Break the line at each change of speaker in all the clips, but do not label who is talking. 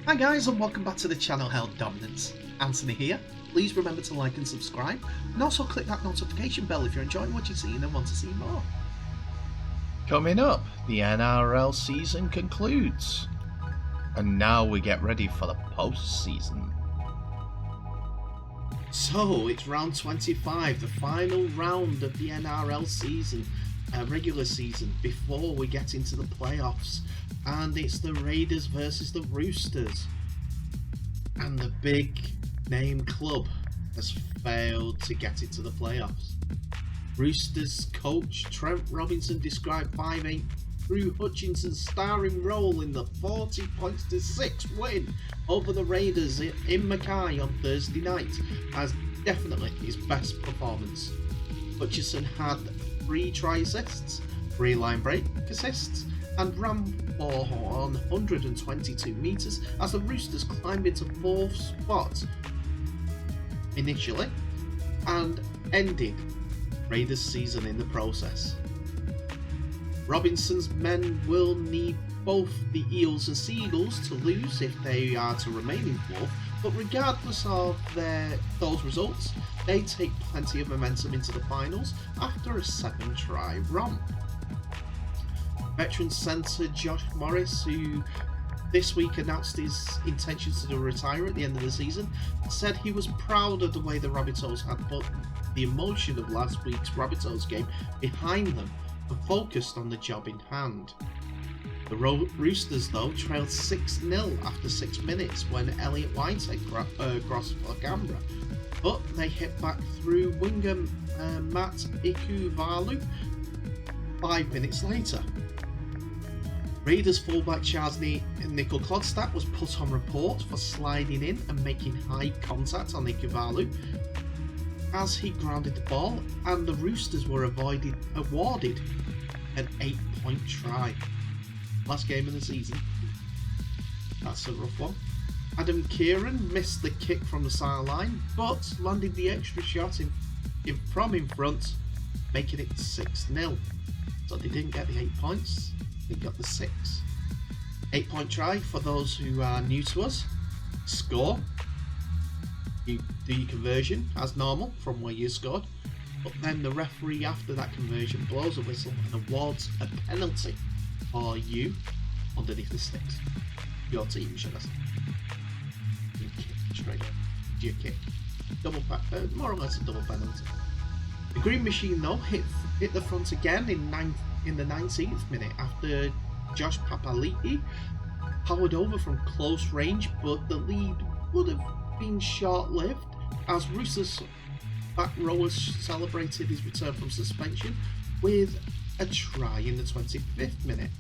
Hi guys, and welcome back to the channel Held Dominance. Anthony here. Please remember to like and subscribe, and also click that notification bell if you're enjoying what you're seeing and want to see more.
Coming up, the NRL season concludes, and now we get ready for the post-season.
So it's round 25, the final round of the NRL season, regular season, before we get into the playoffs. And it's the Raiders versus the Roosters. And the big name club has failed to get into the playoffs. Roosters coach Trent Robinson described 5-8 Drew Hutchinson's starring role in the 40-6 win over the Raiders in Mackay on Thursday night as definitely his best performance. Hutchinson had 3 try assists, 3 line break assists, and ran for 122 metres as the Roosters climbed into 4th spot initially and ended Raiders' season in the process. Robinson's men will need both the Eels and Seagulls to lose if they are to remain in 4th, but regardless of those results, they take plenty of momentum into the finals after a 7-try romp. Veteran centre Josh Morris, who this week announced his intentions to retire at the end of the season, said he was proud of the way the Rabbitohs had put the emotion of last week's Rabbitohs game behind them and focused on the job in hand. The Roosters, though, trailed 6-0 after 6 minutes when Elliot Whitehead crossed for Canberra, but they hit back through winger Matt Ikuvalu 5 minutes later. Raiders fullback Charles Nickel-Clodstadt was put on report for sliding in and making high contact on Ikuvalu as he grounded the ball, and the Roosters were awarded an 8-point try. Last game of the season. That's a rough one. Adam Kieran missed the kick from the sideline, but landed the extra shot from in front, making it 6-0. So they didn't get the 8 points. They got the 6. 8-point try for those who are new to us. Score. You do your conversion as normal from where you scored, but then the referee after that conversion blows a whistle and awards a penalty for you underneath the sticks. Your team, should I say. You kick straight up. You kick. Double more or less a double penalty. The green machine though hit the front again in the 19th minute after Josh Papali'i powered over from close range, but the lead would have been short-lived as Roosters back rowers celebrated his return from suspension with a try in the 25th minute.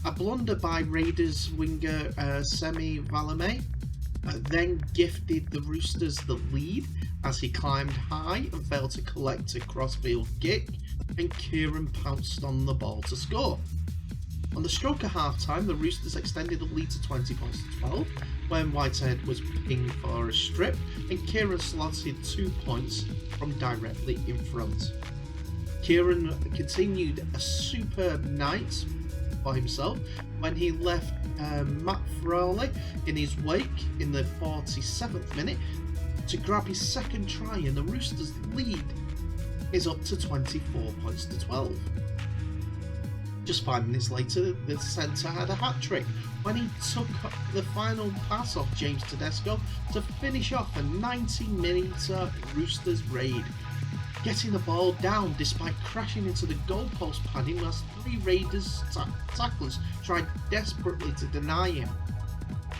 A blunder by Raiders winger Semi Valame then gifted the Roosters the lead as he climbed high and failed to collect a crossfield kick, and Kieran pounced on the ball to score. On the stroke of half-time, the Roosters extended the lead to 20 points to 12 when Whitehead was pinged for a strip, and Kieran slotted 2 points from directly in front. Kieran continued a superb night for himself when he left Matt Frawley in his wake in the 47th minute to grab his 2nd try, and the Roosters' lead is up to 24 points to 12. Just 5 minutes later, the centre had a hat-trick when he took the final pass off James Tedesco to finish off a 90-metre Roosters raid, getting the ball down despite crashing into the goalpost padding as 3 Raiders tacklers tried desperately to deny him.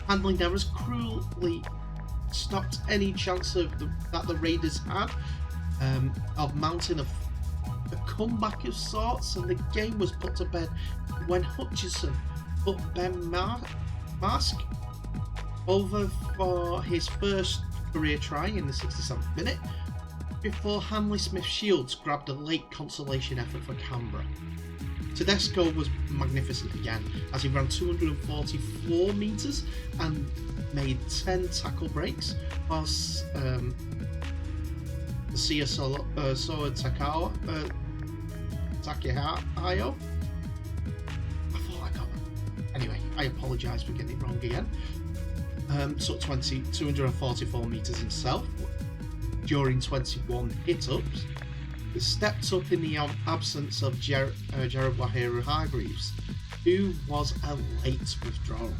Handling errors cruelly stopped any chance that the Raiders had of mounting a comeback of sorts, and the game was put to bed when Hutchinson put Ben Mask over for his first career try in the 67th minute before Hanley Smith-Shields grabbed a late consolation effort for Canberra. Tedesco was magnificent again as he ran 244 metres and made 10 tackle breaks, whilst Siasoa Takehayo. I thought I got that. Anyway, I apologise for getting it wrong again. Took 244 metres himself during 21 hit-ups. He stepped up in the absence of Jared Waheru-Hargreaves, who was a late withdrawal.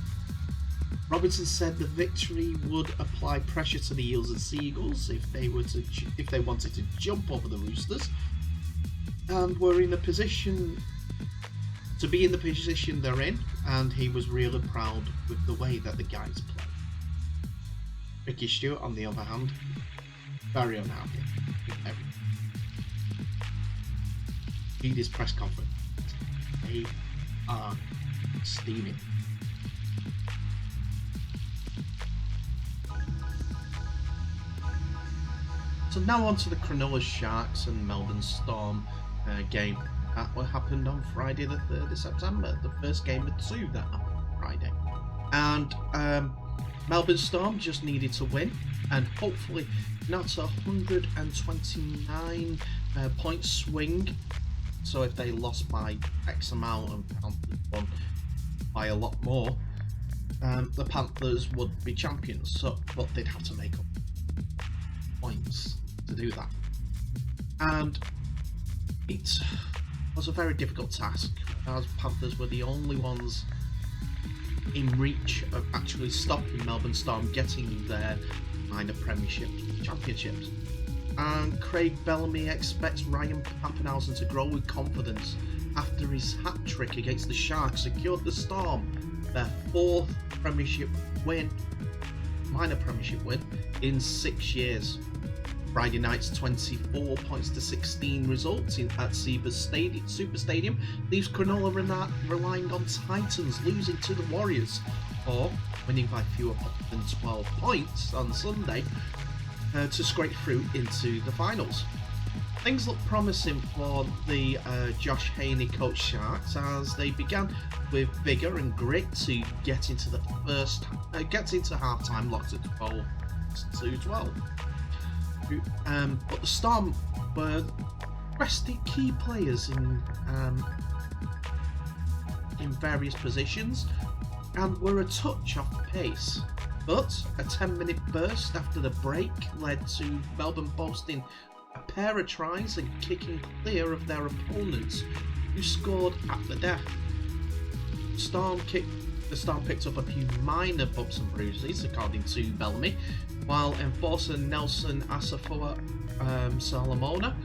Robertson said the victory would apply pressure to the Eels and Seagulls if they wanted to jump over the Roosters, and were in a position to be in the position they're in, and he was really proud with the way that the guys played. Ricky Stewart, on the other hand, very unhappy with everything. Read his press conference. They are steaming. So now on to the Cronulla Sharks and Melbourne Storm game. That happened on Friday the 3rd of September, the first game of two that happened on Friday. And Melbourne Storm just needed to win, and hopefully not a 129 point swing. So if they lost by X amount and Panthers won by a lot more, the Panthers would be champions. But they'd have to make up points to do that. And it was a very difficult task, as Panthers were the only ones in reach of actually stopping Melbourne Storm getting their minor premiership championships. And Craig Bellamy expects Ryan Papenhuyzen to grow with confidence after his hat-trick against the Sharks secured the Storm their fourth minor premiership win in 6 years. Friday night's 24 points to 16 results at Super Stadium leaves Cronulla relying on Titans losing to the Warriors, or winning by fewer than 12 points on Sunday, to scrape through into the finals. Things look promising for the Josh Haney coach Sharks as they began with vigour and grit to get into half-time locked at 12-12. But the Storm were resting key players in various positions and were a touch off pace. But a 10-minute burst after the break led to Melbourne boasting a pair of tries and kicking clear of their opponents, who scored at the death. The Storm picked up a few minor bumps and bruises, according to Bellamy, while enforcer Nelson Asafoa Solomona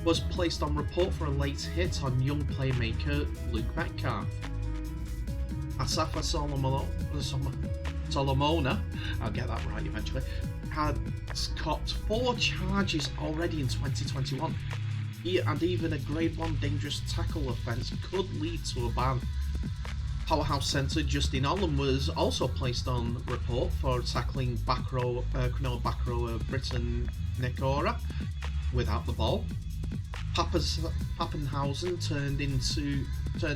was placed on report for a late hit on young playmaker Luke Metcalf. Asafa Solomona, I'll get that right eventually, had copped 4 charges already in 2021, and even a Grade 1 dangerous tackle offence could lead to a ban. Powerhouse centre Justin Holland was also placed on report for tackling Cronulla back rower Britton Nikora without the ball. Papenhuyzen turned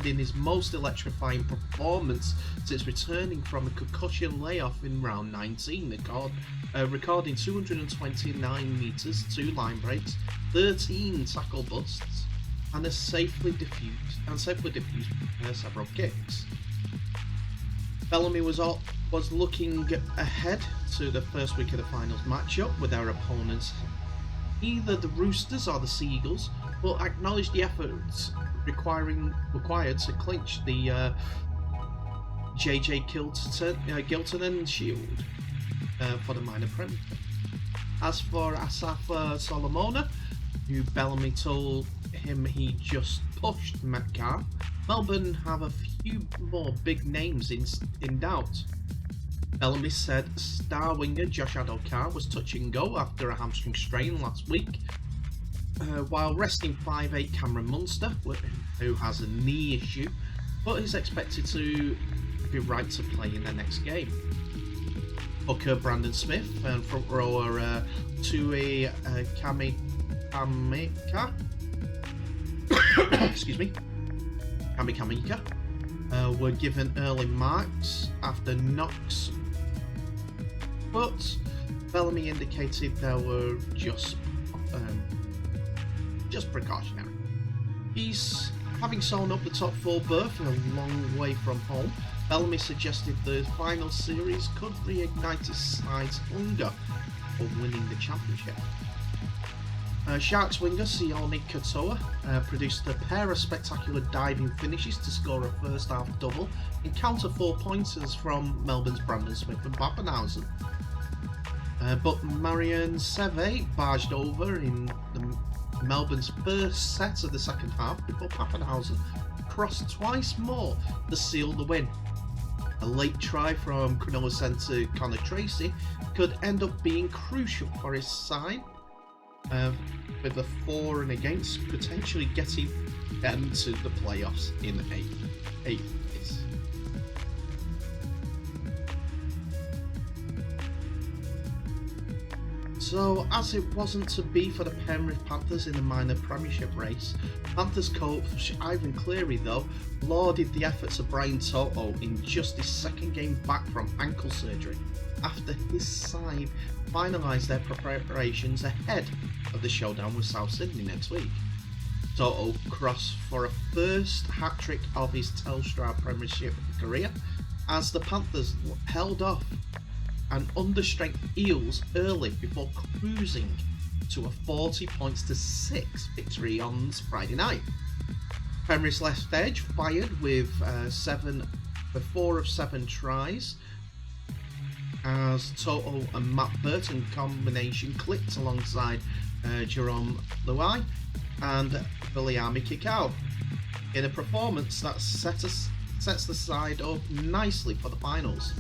in his most electrifying performance since returning from a concussion layoff in round 19, recording 229 metres, 2 line breaks, 13 tackle busts, and safely diffused several kicks. Bellamy was looking ahead to the first week of the finals matchup with their opponents, either the Roosters or the Seagulls, but acknowledged the efforts required to clinch the JJ Giltinan Shield for the minor premiership. As for Asafa Solomona, who Bellamy told him he just pushed Metcalf, Melbourne have a few more big names in doubt. Bellamy said star winger Josh Adokar was touch and go after a hamstring strain last week, while resting 5'8" Cameron Munster, who has a knee issue, but is expected to be right to play in their next game. Hooker Brandon Smith and front rower Tui Kamika were given early marks after knocks, but Bellamy indicated they were just precautionary. He's having sewn up the top 4 berth a long way from home. Bellamy suggested the final series could reignite his side's hunger for winning the championship. Sharks winger Sione Katoa produced a pair of spectacular diving finishes to score a first half double and counter 4-pointers from Melbourne's Brandon Smith and Pappenhausen. But Marion Seve barged over in Melbourne's first set of the second half before Pappenhausen crossed twice more to seal the win. A late try from Cronulla centre Connor Tracy could end up being crucial for his side, with a for and against potentially getting them to the playoffs in eighth place. So, as it wasn't to be for the Penrith Panthers in the minor premiership race, Panthers coach Ivan Cleary, though, lauded the efforts of Brian Toto in just his second game back from ankle surgery, after his side finalised their preparations ahead of the showdown with South Sydney next week. Toto crossed for a first hat-trick of his Telstra Premiership career as the Panthers held off an understrength Eels early before cruising to a 40-6 victory on Friday night. Penrith's left edge fired with 4 of 7 tries as Toto and Matt Burton combination clicked alongside Jerome Luai and Viliami Kikau in a performance that sets the side up nicely for the finals.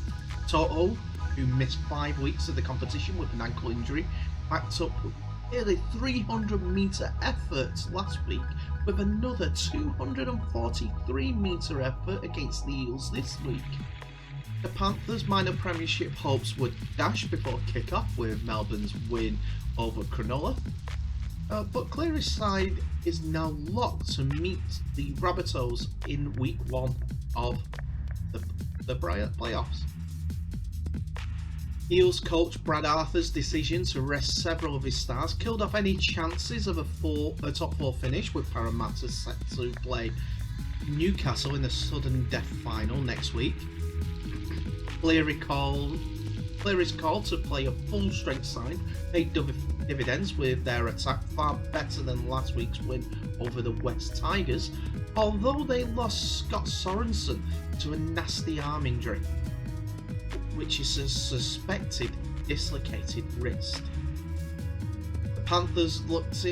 Toto, who missed 5 weeks of the competition with an ankle injury, backed up nearly 300-metre effort last week with another 243-metre effort against the Eels this week. The Panthers' minor premiership hopes would dash before kick-off with Melbourne's win over Cronulla, but Cleary's side is now locked to meet the Rabbitohs in week 1 of the playoffs. Eels coach Brad Arthur's decision to rest several of his stars killed off any chances of a top 4 finish, with Parramatta set to play Newcastle in the sudden death final next week. Cleary's call to play a full-strength side paid dividends, with their attack far better than last week's win over the West Tigers, although they lost Scott Sorensen to a nasty arm injury, which is a suspected dislocated wrist. The Panthers looked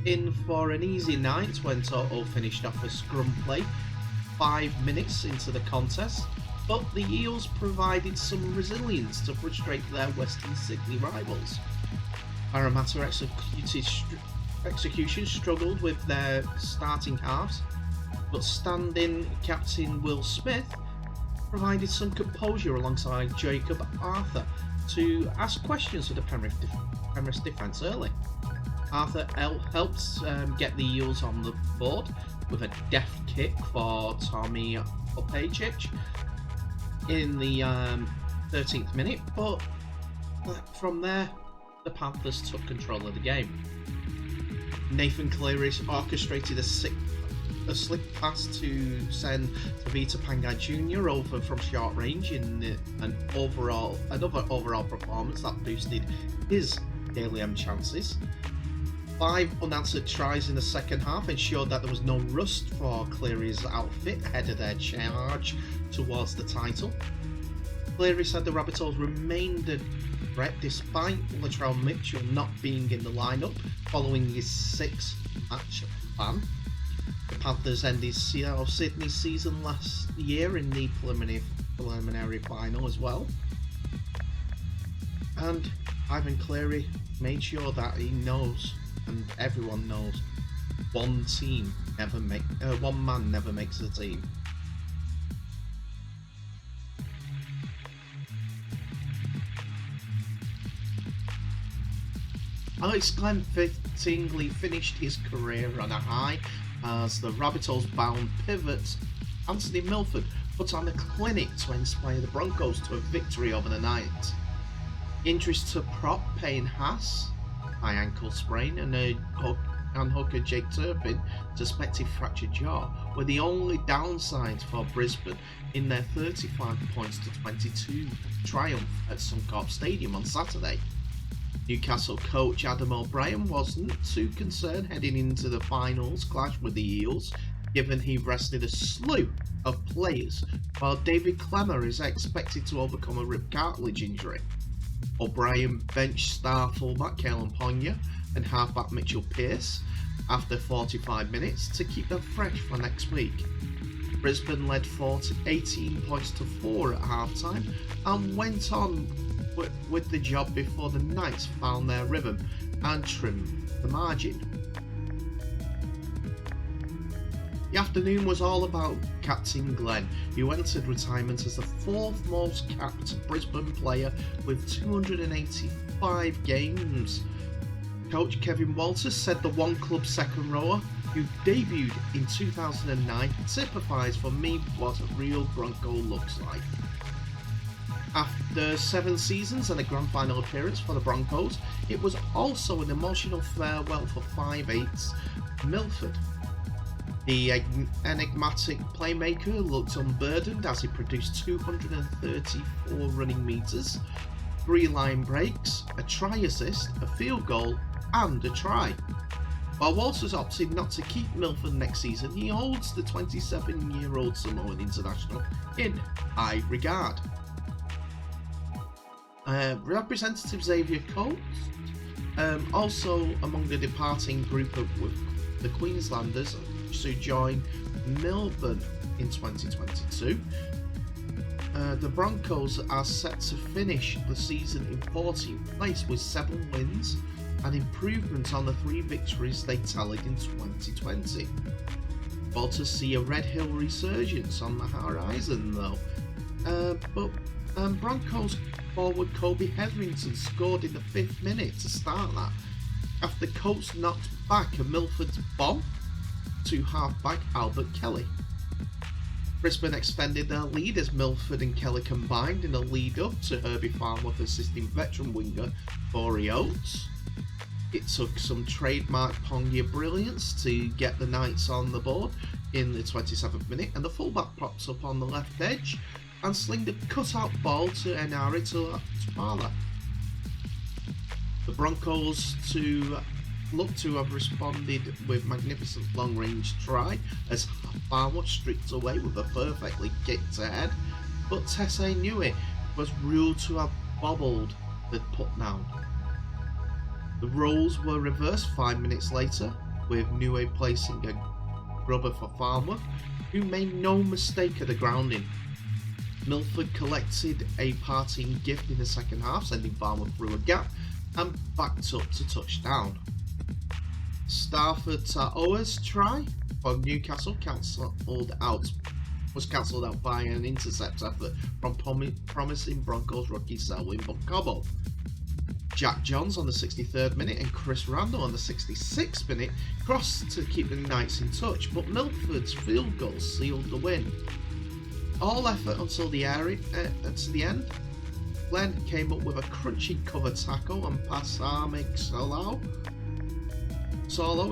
in for an easy night when Toto finished off a scrum play 5 minutes into the contest, but the Eels provided some resilience to frustrate their Western Sydney rivals. Parramatta execution struggled with their starting halves, but stand-in captain Will Smith provided some composure alongside Jacob Arthur to ask questions of the Penrith defence early. Arthur helped get the Eels on the board with a deft kick for Tommy Opecic in the 13th minute, but from there the Panthers took control of the game. Nathan Cleary orchestrated a slick pass to send Tavita Pangai Jr. over from short range in another overall performance that boosted his Daily M chances. 5 unanswered tries in the second half ensured that there was no rust for Cleary's outfit ahead of their charge towards the title. Cleary said the Rabbitohs remained a threat despite Latrell Mitchell not being in the lineup following his 6-match ban. The Panthers ended South Sydney's season last year in the preliminary final as well, and Ivan Cleary made sure that he knows, and everyone knows, one man never makes a team. Alex Glenn fittingly finished his career on a high as the Rabbitohs bound pivot Anthony Milford put on a clinic to inspire the Broncos to a victory over the night. Injuries to prop Payne Haas, high ankle sprain, and a and hooker Jake Turpin, suspected fractured jaw, were the only downsides for Brisbane in their 35 points to 22 triumph at Suncorp Stadium on Saturday. Newcastle coach Adam O'Brien wasn't too concerned heading into the finals clash with the Eels, given he rested a slew of players, while David Clemmer is expected to overcome a rib cartilage injury. O'Brien benched star fullback Kalen Ponga and halfback Mitchell Pearce after 45 minutes to keep them fresh for next week. Brisbane led 18 points to 4 at half-time and went on with the job before the Knights found their rhythm and trimmed the margin. The afternoon was all about Captain Glenn, who entered retirement as the 4th most capped Brisbane player with 285 games. Coach Kevin Walters said the one club second rower, who debuted in 2009, typifies for me what a real Bronco looks like. After 7 seasons and a grand final appearance for the Broncos, it was also an emotional farewell for 5'8" Milford. The enigmatic playmaker looked unburdened as he produced 234 running metres, 3 line breaks, a try assist, a field goal and a try. While Walters opted not to keep Milford next season, he holds the 27-year-old Samoan international in high regard. Representative Xavier Coates, also among the departing group of the Queenslanders to join Melbourne in 2022. The Broncos are set to finish the season in 14th place with 7 wins, an improvement on the 3 victories they tallied in 2020. Well, to see a Red Hill resurgence on the horizon though. But Broncos forward Kobe Hetherington scored in the 5th minute to start that, after Coates knocked back a Milford's bomb to halfback Albert Kelly. Brisbane extended their lead as Milford and Kelly combined in a lead-up to Herbie Farnworth assisting veteran winger Corey Oates. It took some trademark Ponga brilliance to get the Knights on the board in the 27th minute, and the fullback pops up on the left edge and slinged a cut-out ball to Enari Tuala. The Broncos look to have responded with magnificent long-range try as Farnworth stripped away with a perfectly kicked head, but Tesse Nui was ruled to have bobbled the put down. The roles were reversed 5 minutes later, with Nui placing a grubber for Farnworth, who made no mistake of the grounding. Milford collected a parting gift in the second half, sending Farnworth through a gap and backed up to touchdown. Starford Ta'oa's try for Newcastle was cancelled out by an intercept effort from promising Broncos rookie Selwyn Buckobo. Jack Johns on the 63rd minute and Chris Randall on the 66th minute crossed to keep the Knights in touch, but Milford's field goal sealed the win. All effort until the end. Glenn came up with a crunchy cover tackle on Pasamic Solo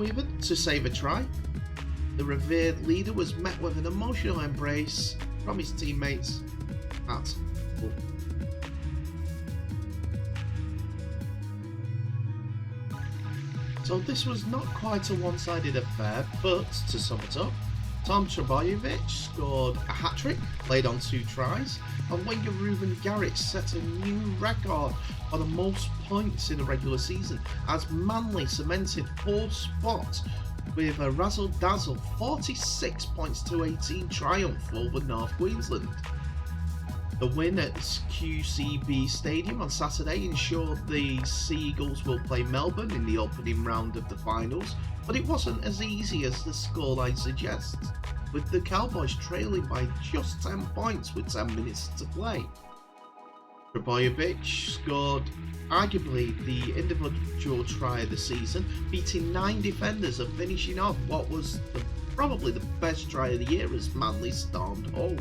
even to save a try. The revered leader was met with an emotional embrace from his teammates at full. So this was not quite a one-sided affair, but to sum it up, Tom Trbojevic scored a hat-trick, laid on 2 tries, and winger Ruben Garrett set a new record for the most points in a regular season as Manly cemented 4th spot with a razzle-dazzle 46 points to 18 triumph over North Queensland. The win at QCB Stadium on Saturday ensured the Seagulls will play Melbourne in the opening round of the finals, but it wasn't as easy as the scoreline suggests, with the Cowboys trailing by just 10 points with 10 minutes to play. Trbojevic scored arguably the individual try of the season, beating 9 defenders and finishing off what was probably the best try of the year as Manly stormed home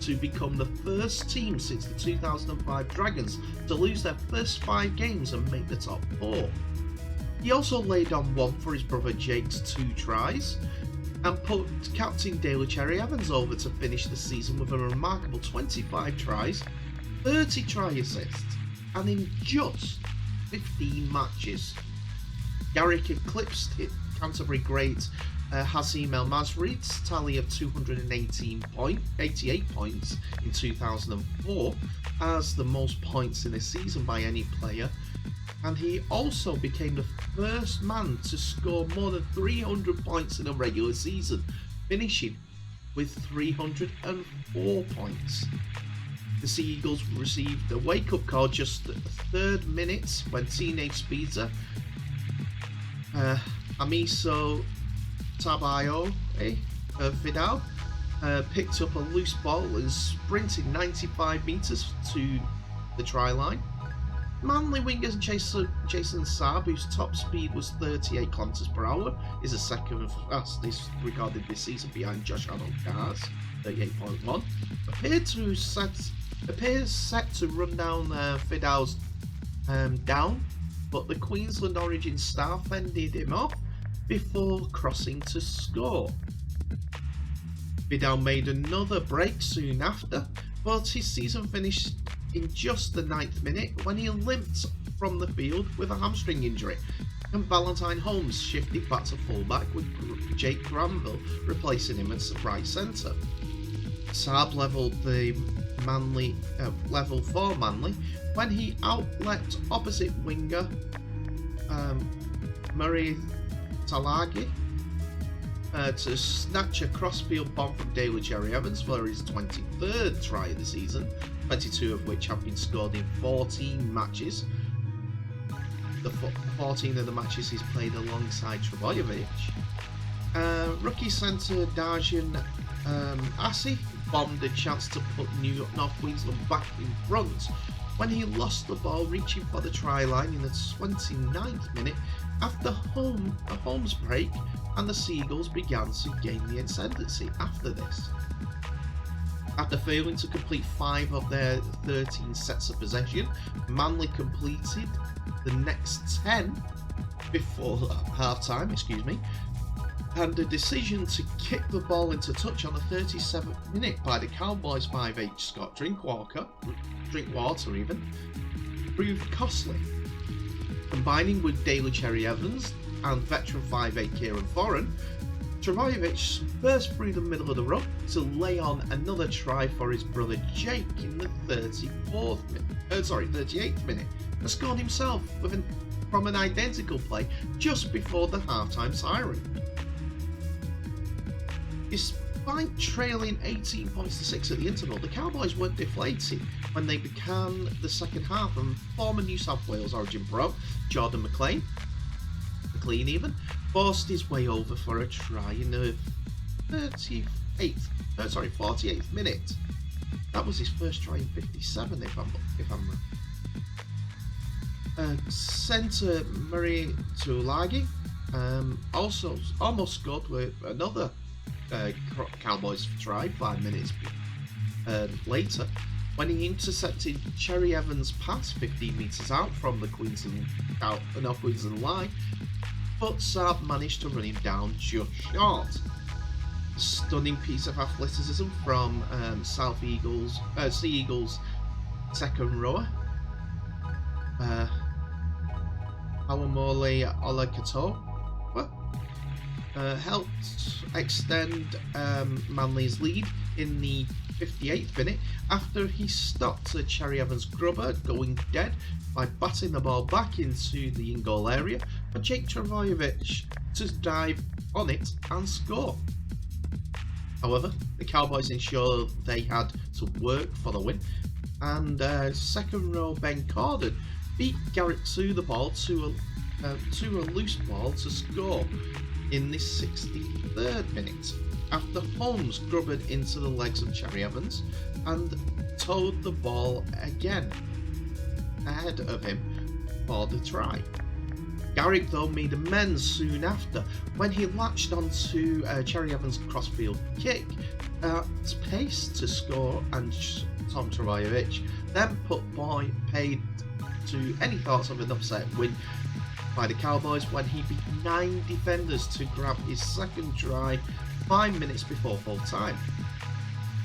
to become the first team since the 2005 Dragons to lose their first 5 games and make the top 4. He also laid on one for his brother Jake's 2 tries and put captain Daly Cherry Evans over to finish the season with a remarkable 25 tries, 30 try assists, and in just 15 matches. Garrick eclipsed Canterbury great Hasim El Masri's tally of 288 points in 2004 as the most points in a season by any player, and he also became the first man to score more than 300 points in a regular season, finishing with 304 points. The Sea Eagles received a wake-up call just at the 3rd minute when teenage speedster Amiso Tabayo Vidal picked up a loose ball and sprinted 95 metres to the try line. Manly wingers Jason Saab, whose top speed was 38 km per hour, is a second fastest recorded this season behind Josh Arnold-Carr's 38.1. Appears set to run down Vidal's down, but the Queensland origin star fended him off before crossing to score. Vidal made another break soon after, but his season finished in just the 9th minute when he limped from the field with a hamstring injury, and Valentine Holmes shifted back to fullback with Jake Granville replacing him at right centre. Saab levelled the Manly level for Manly when he outlet opposite winger Murray Talagi to snatch a crossfield bomb from Daly Cherry Evans for his 23rd try of the season, 22 of which have been scored in 14 matches. The 14 of the matches he's played alongside Trbojevic. Rookie centre Darjan Assi bombed a chance to put North Queensland back in front when he lost the ball reaching for the try line in the 29th minute after a Holmes break, and the Seagulls began to gain the ascendancy after this. After failing to complete 5 of their 13 sets of possession, Manly completed the next 10 before half-time, and a decision to kick the ball into touch on the 37th minute by the Cowboys 5'8" Scott Drinkwater proved costly. Combining with Daly Cherry Evans and veteran 5'8" Kieran Foran, Trbojevic burst through the middle of the ruck to lay on another try for his brother Jake in the 38th minute, and scored himself from an identical play just before the half-time siren. Despite trailing 18 points to 6 at the interval, the Cowboys weren't deflated when they began the second half, and former New South Wales origin pro Jordan McLean forced his way over for a try in the 48th minute. That was his first try in 57, if I'm right. Centre Murray Tuilagi also almost scored with another Cowboys try 5 minutes later when he intercepted Cherry Evans' pass 15 metres out from the North Queensland line, but Saab managed to run him down just short. Stunning piece of athleticism from Sea Eagles second rower Awamole Olakato helped extend Manly's lead in the 58th minute after he stopped Cherry Evans' grubber going dead by batting the ball back into the in-goal area for Jake Trbojevic to dive on it and score. However, the Cowboys ensured they had to work for the win, and second row Ben Corden beat Garrick to the ball to a loose ball to score in the 63rd minute after Holmes grubbered into the legs of Cherry Evans and towed the ball again ahead of him for the try. Garrick though made amends soon after when he latched onto Cherry Evans' crossfield kick at pace to score, and Tom Trbojevic then put paid to any thoughts of an upset win by the Cowboys when he beat 9 defenders to grab his second try 5 minutes before full time.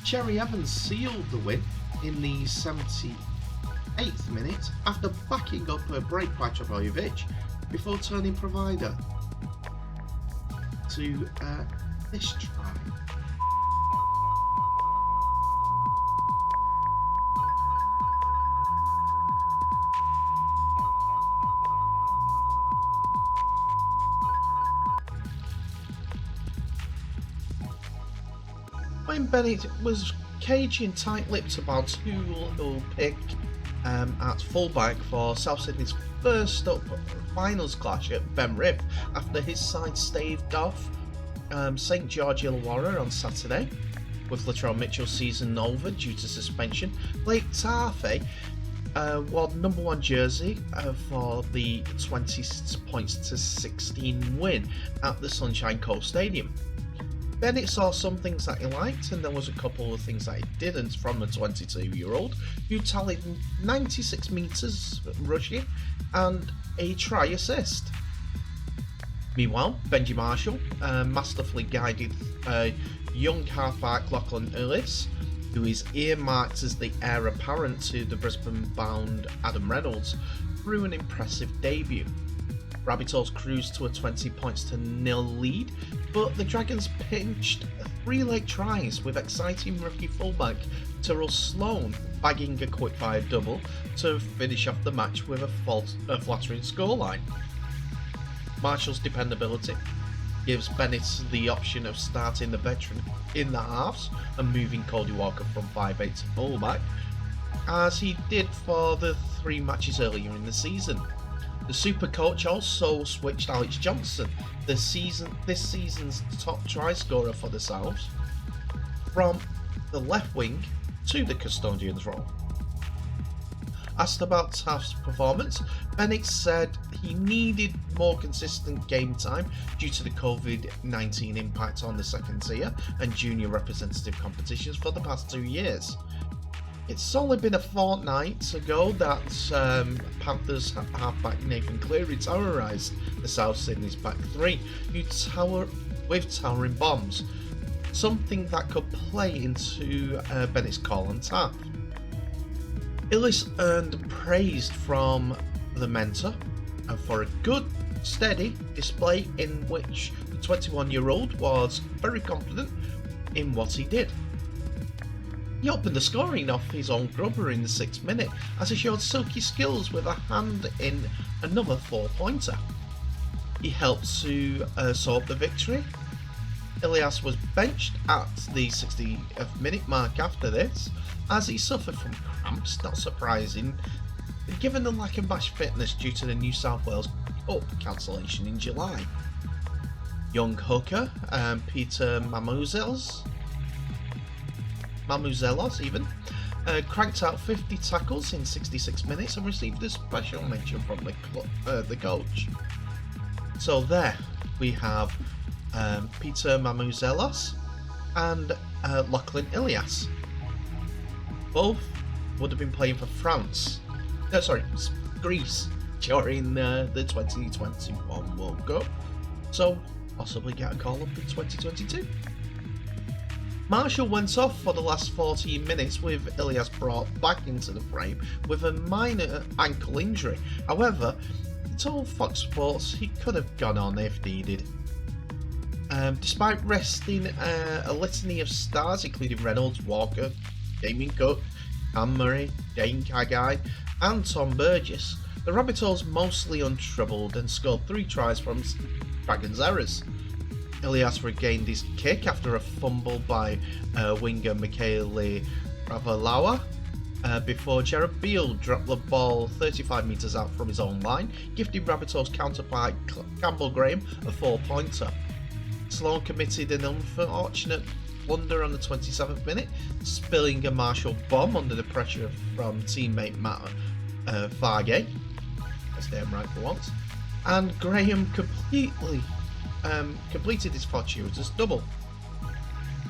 Cherry Evans sealed the win in the 78th minute after backing up a break by Trebojevic before turning provider to this try. When Bennett was caging tight-lipped about who will pick at fullback for South Sydney's first up finals clash at Penrith after his side staved off St George Illawarra on Saturday, with Latrell Mitchell's season over due to suspension, Blake Tarfey wore the number 1 jersey for the 20 points to 16 win at the Sunshine Coast Stadium. Bennett saw some things that he liked, and there was a couple of things that he didn't from the 22-year-old, who tallied 96 metres rushing and a try assist. Meanwhile, Benji Marshall masterfully guided young halfback Lachlan Ellis, who is earmarked as the heir apparent to the Brisbane-bound Adam Reynolds, through an impressive debut. Rabbitohs cruised to a 20 points to 0 lead, but the Dragons pinched 3 late tries with exciting rookie fullback Tyrrell Sloan bagging a quick-fire double to finish off the match with a flattering scoreline. Marshall's dependability gives Bennett the option of starting the veteran in the halves and moving Cody Walker from 5'8" to fullback, as he did for the 3 matches earlier in the season. The super coach also switched Alex Johnson, this season's top try scorer for the Souths, from the left wing to the custodian's role. Asked about Taft's performance, Bennett said he needed more consistent game time due to the COVID-19 impact on the second tier and junior representative competitions for the past 2 years. It's only been a fortnight ago that Panthers halfback Nathan Cleary terrorised the South Sydney's back 3 with towering bombs, something that could play into Bennett's call on Taft. Illis earned praise from the mentor for a good, steady display in which the 21-year-old was very confident in what he did. He opened the scoring off his own grubber in the 6th minute as he showed silky skills with a hand in another 4-pointer. He helped to sew up the victory. Ilias was benched at the 60th minute mark after this, as he suffered from cramps, not surprising, given the lack of match fitness due to the New South Wales Cup cancellation in July. Young hooker Peter Mamouzelos cranked out 50 tackles in 66 minutes and received a special mention from the coach. So there we have Peter Mamouzelos and Lachlan Ilias. Both would have been playing for Greece during the 2021 World Cup, so possibly get a call up in 2022. Marshall went off for the last 14 minutes with Ilias brought back into the frame with a minor ankle injury. However, he told Fox Sports he could have gone on if needed. Despite resting a litany of stars including Reynolds, Walker, Damien Cook, Cam Murray, Dane Kagai and Tom Burgess, the Rabbitohs mostly untroubled and scored 3 tries from Dragons' errors. Ilias regained his kick after a fumble by winger Michele Ravalawa before Jared Beale dropped the ball 35 metres out from his own line, gifting Rabbitohs counterpart Campbell Graham a 4-pointer. Sloan committed an unfortunate blunder on the 27th minute, spilling a Marshall bomb under the pressure from teammate Matt Fargate. Let's get him right for once. And Graham completed his fortuitous double.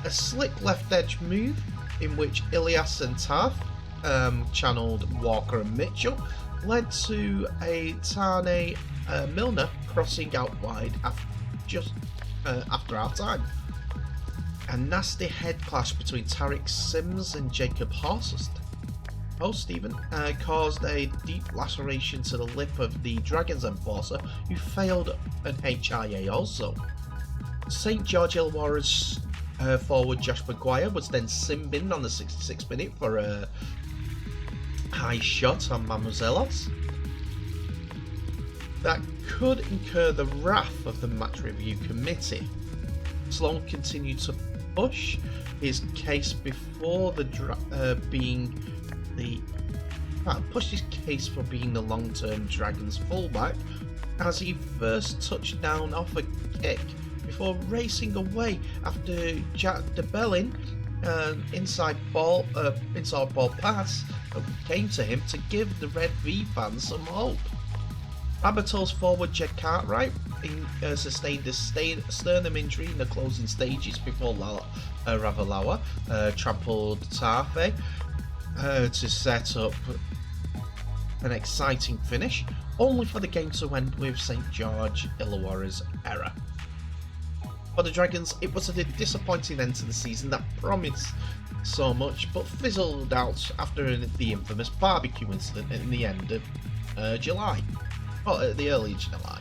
A slick left edge move in which Ilias and Taft channeled Walker and Mitchell led to a Tane
Milner crossing out wide just after half time. A nasty head clash between Tariq Sims and Jacob Horsest caused a deep laceration to the lip of the Dragons enforcer, who failed an HIA also. St George Illawarra's forward Josh Maguire was then sin-binned on the 66th minute for a high shot on Mamuzelos. That could incur the wrath of the match review committee. Sloan continued to push his case before pushed his case for being the long-term Dragons fullback as he first touched down off a kick before racing away after Jack DeBellin inside ball pass came to him to give the Red V fans some hope. Rabbitohs forward Jed Cartwright sustained a sternum injury in the closing stages before Ravalawa trampled Tafe to set up an exciting finish, only for the game to end with St George Illawarra's error. For the Dragons, it was a disappointing end to the season that promised so much, but fizzled out after the infamous barbecue incident in the end of July. Well, the early July.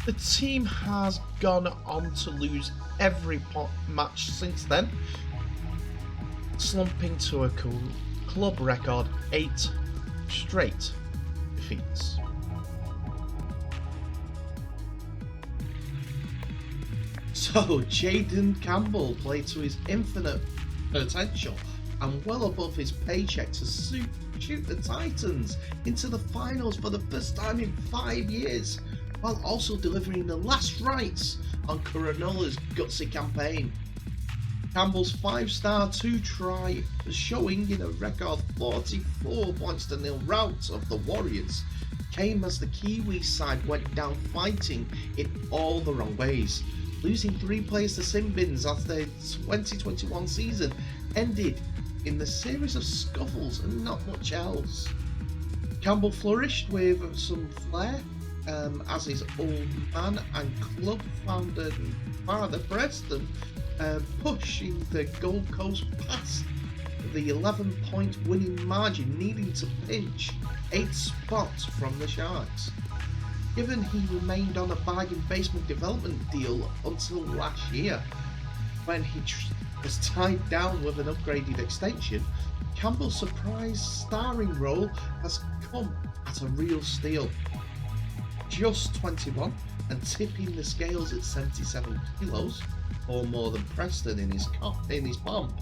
The team has gone on to lose every match since then, slumping to a club record 8 straight defeats.
So, Jayden Campbell played to his infinite potential and well above his paycheck to shoot the Titans into the finals for the first time in 5 years, while also delivering the last rites on Coronola's gutsy campaign. Campbell's 5-star 2-try showing in a record 44-0 rout of the Warriors came as the Kiwi side went down fighting in all the wrong ways, losing 3 players to sin bins as their 2021 season ended in the series of scuffles and not much else. Campbell flourished with some flair as his old man and club father Preston pushing the Gold Coast past the 11-point winning margin, needing to pinch 8 spots from the Sharks. Given he remained on a bargain basement development deal until last year, when he was tied down with an upgraded extension, Campbell's surprise starring role has come at a real steal. Just 21 and tipping the scales at 77 kilos, or more than Preston in his pomp,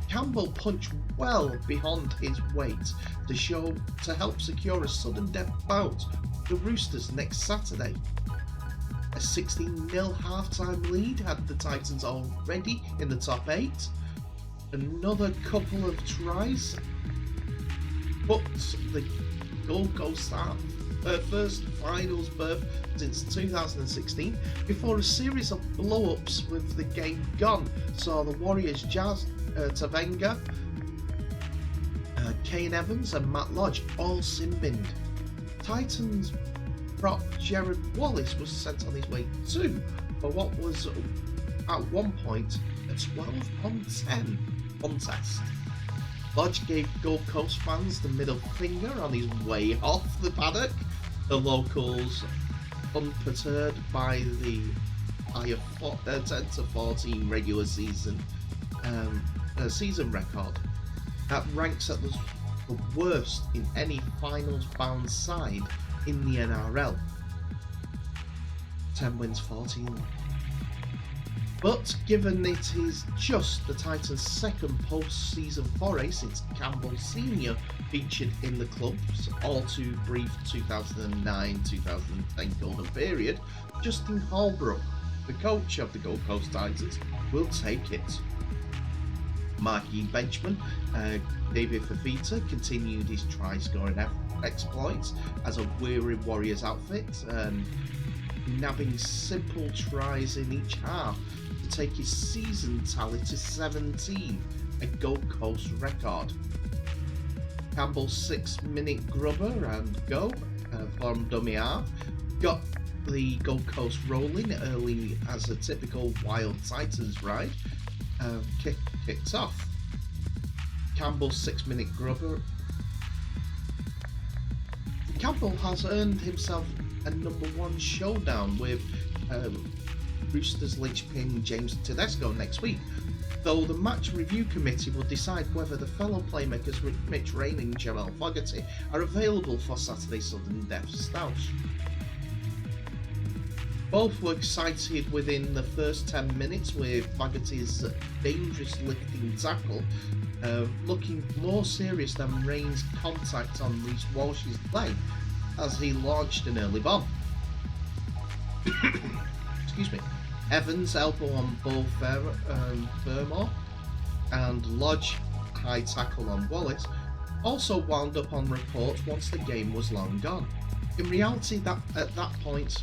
Campbell punched well beyond his weight to help secure a sudden death bout with the Roosters next Saturday. A 16-0 halftime lead had the Titans already in the top 8. Another couple of tries put the Gold Coast first finals berth since 2016, before a series of blow-ups with the game gone saw the Warriors Jazz Tavenga, Kane Evans and Matt Lodge all sin-binned. Titans prop Jared Wallace was sent on his way too for what was at one point a 12-on-10 contest. Lodge gave Gold Coast fans the middle finger on his way off the paddock, the locals unperturbed by the higher 10-14 regular season record that ranks at the worst in any finals bound side in the NRL. 10 wins, 14. But given it is just the Titans' second post-season foray since Campbell Sr. featured in the club's all-too brief 2009-2010 golden period, Justin Holbrook, the coach of the Gold Coast Titans, will take it. Marquee benchman David Fafita continued his try-scoring exploits as a weary Warriors outfit, nabbing simple tries in each half to take his season tally to 17, a Gold Coast record. Campbell's 6-minute grubber and go from dummy half got the Gold Coast rolling early as a typical Wild Titans ride kicked off. Campbell's 6-minute grubber. Campbell has earned himself a number 1 showdown with Roosters linchpin James Tedesco next week, though the match review committee will decide whether the fellow playmakers Mitch Rain and Jamal Fogarty are available for Saturday's sudden death stoush. Both were excited within the first 10 minutes with Fogarty's dangerous lifting tackle looking more serious than Rain's contact on Reece Walsh's leg as he launched an early bomb. Excuse me. Evans' elbow on Bo Fermor and Lodge high tackle on Wallace also wound up on reports once the game was long gone. In reality, that at that point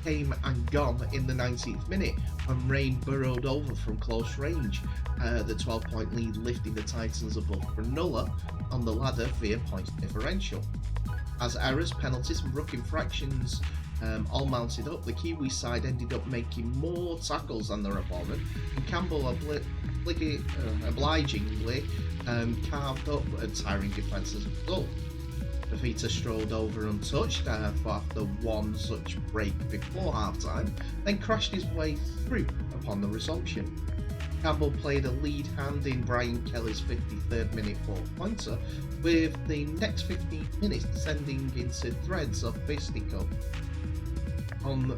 came and gone in the 19th minute when Rain burrowed over from close range, the 12-point lead lifting the Titans above Cronulla on the ladder via points differential. As errors, penalties and ruck infractions all mounted up, the Kiwi side ended up making more tackles than their opponent, and Campbell obligingly carved up a tiring defence as a result. Vita strolled over untouched after one such break before half-time, then crashed his way through upon the resumption. Campbell played a lead hand in Brian Kelly's 53rd minute 4-pointer, with the next 15 minutes descending into threads of fisticuff on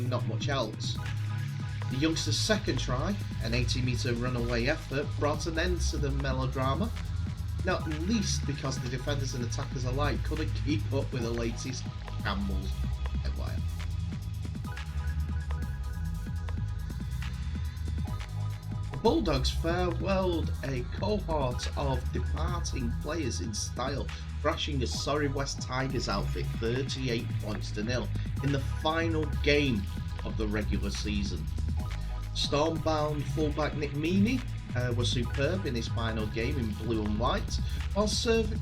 not much else. The youngster's second try, an 80-metre runaway effort, brought an end to the melodrama, not least because the defenders and attackers alike couldn't keep up with the latest Campbell's headwire. The Bulldogs farewelled a cohort of departing players in style, thrashing a sorry West Tigers outfit 38 points to 0 in the final game of the regular season. Stormbound fullback Nick Meaney was superb in his final game in blue and white, while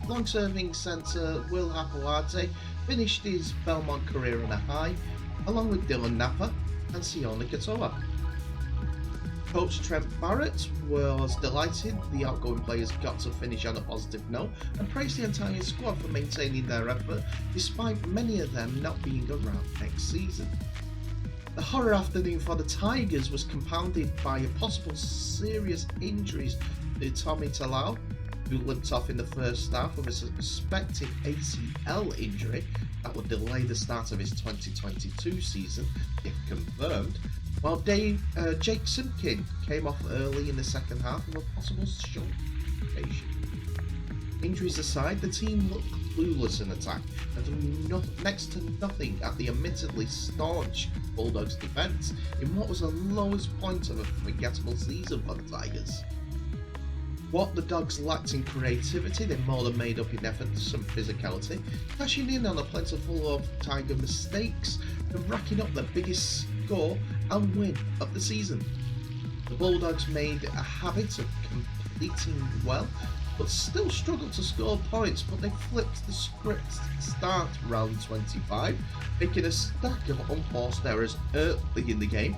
long-serving centre Will Hapuate finished his Belmont career on a high, along with Dylan Napa and Siona Katoa. Coach Trent Barrett was delighted the outgoing players got to finish on a positive note and praised the entire squad for maintaining their effort despite many of them not being around next season. The horror afternoon for the Tigers was compounded by a possible serious injuries to Tommy Talau, who limped off in the first half with a suspected ACL injury that would delay the start of his 2022 season, if confirmed, while Jake Simpkin came off early in the second half with a possible shoulder complication. Injuries aside, the team looked clueless in attack and did next to nothing at the admittedly staunch Bulldogs defence in what was the lowest point of a forgettable season for the Tigers. What the Dogs lacked in creativity, they more than made up in efforts and physicality, cashing in on a plentiful of Tiger mistakes and racking up the biggest score and win of the season. The Bulldogs made a habit of completing well, but still struggled to score points, but they flipped the script to start round 25, making a stack of unforced errors early in the game,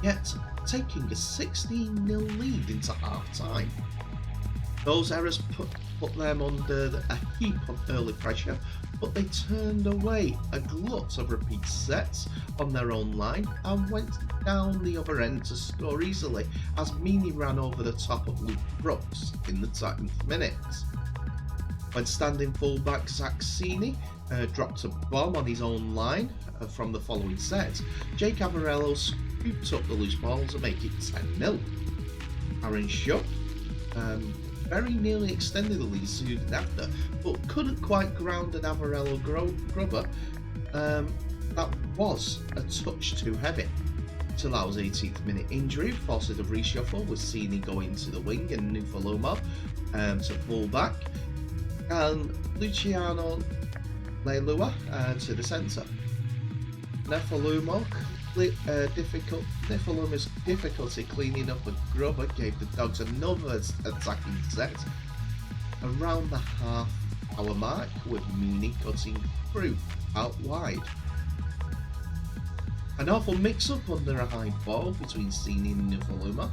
yet taking a 16-0 lead into half-time. Those errors put them under a heap of early pressure, but they turned away a glut of repeat sets on their own line and went down the other end to score easily as Meaney ran over the top of Luke Brooks in the 10th minute. When standing fullback Zach Sini dropped a bomb on his own line from the following set, Jake Avarello scooped up the loose ball to make it 10-0. Aaron Shuck very nearly extended the lead soon after, but couldn't quite ground an Avarello grubber that was a touch too heavy. Talau's 18th minute injury forced a reshuffle with Sini going to the wing and Nufaluma to fullback, and Luciano Leilua to the centre. Nefaluma's difficulty cleaning up a grubber gave the Dogs another attacking set. Around the half our mark with Meany cutting through out wide. An awful mix-up under a high ball between Sini and Nufaluma,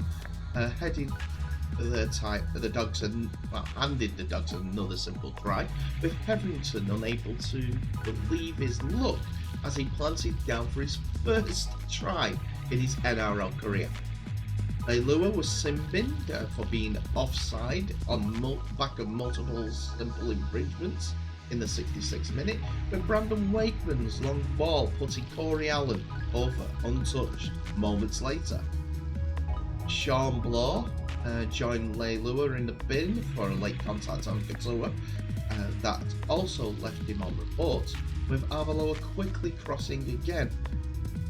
heading the Dogs and handed the Dogs another simple try, with Hetherington unable to believe his luck as he planted down for his first try in his NRL career. Leilua was sin-binned for being offside on back of multiple simple infringements in the 66th minute, with Brandon Wakeman's long ball putting Corey Allen over untouched moments later. Sean Bloor joined Leilua in the bin for a late contact on Katoa that also left him on report, with Avaloa quickly crossing again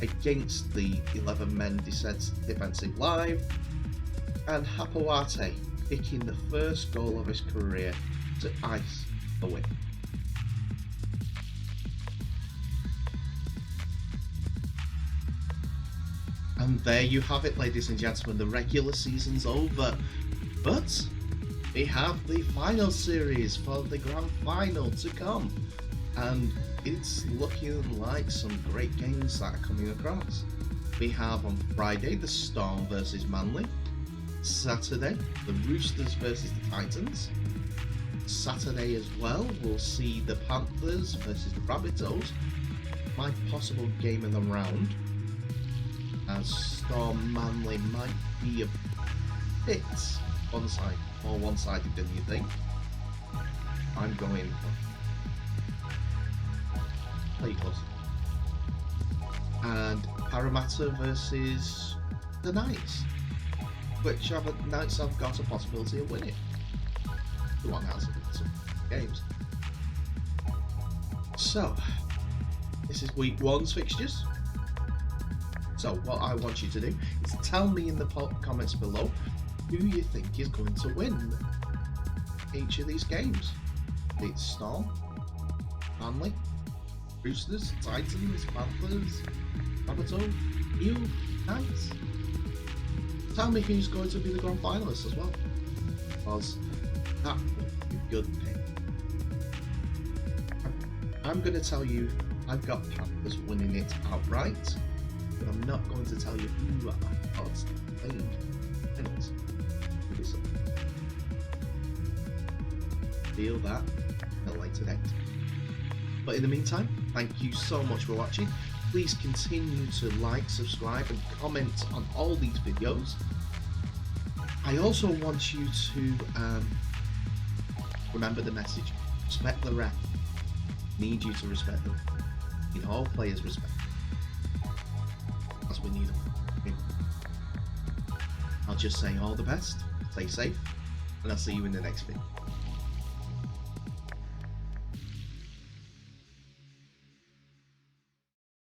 against the 11 men defensive line, and Hapoate kicking the first goal of his career to ice the win. And there you have it, ladies and gentlemen, the regular season's over, but we have the final series for the grand final to come, and it's looking like some great games that are coming across. We have on Friday the Storm versus Manly, Saturday the Roosters versus the Titans, Saturday as well we'll see the Panthers versus the Rabbitohs, my possible game of the round, as Storm Manly might be a bit more one-sided than you think. I'm going play close. And Parramatta versus the Knights, which Knights have got a possibility of winning. The one has some games. So this is week one's fixtures. So what I want you to do is tell me in the comments below who you think is going to win each of these games. It's Storm, Manly, Roosters, Titans, Panthers, Rabbitohs, Eels, Knights. Tell me who's going to be the grand finalists as well, because that would be a good pick. I'm going to tell you I've got Panthers winning it outright, but I'm not going to tell you who I've got playing finals. Feel that at a later date. But in the meantime, thank you so much for watching. Please continue to like, subscribe and comment on all these videos. I also want you to remember the message: respect the ref. Need you to respect them. Need all players respect, as we need them. I'll just say all the best, stay safe, and I'll see you in the next video.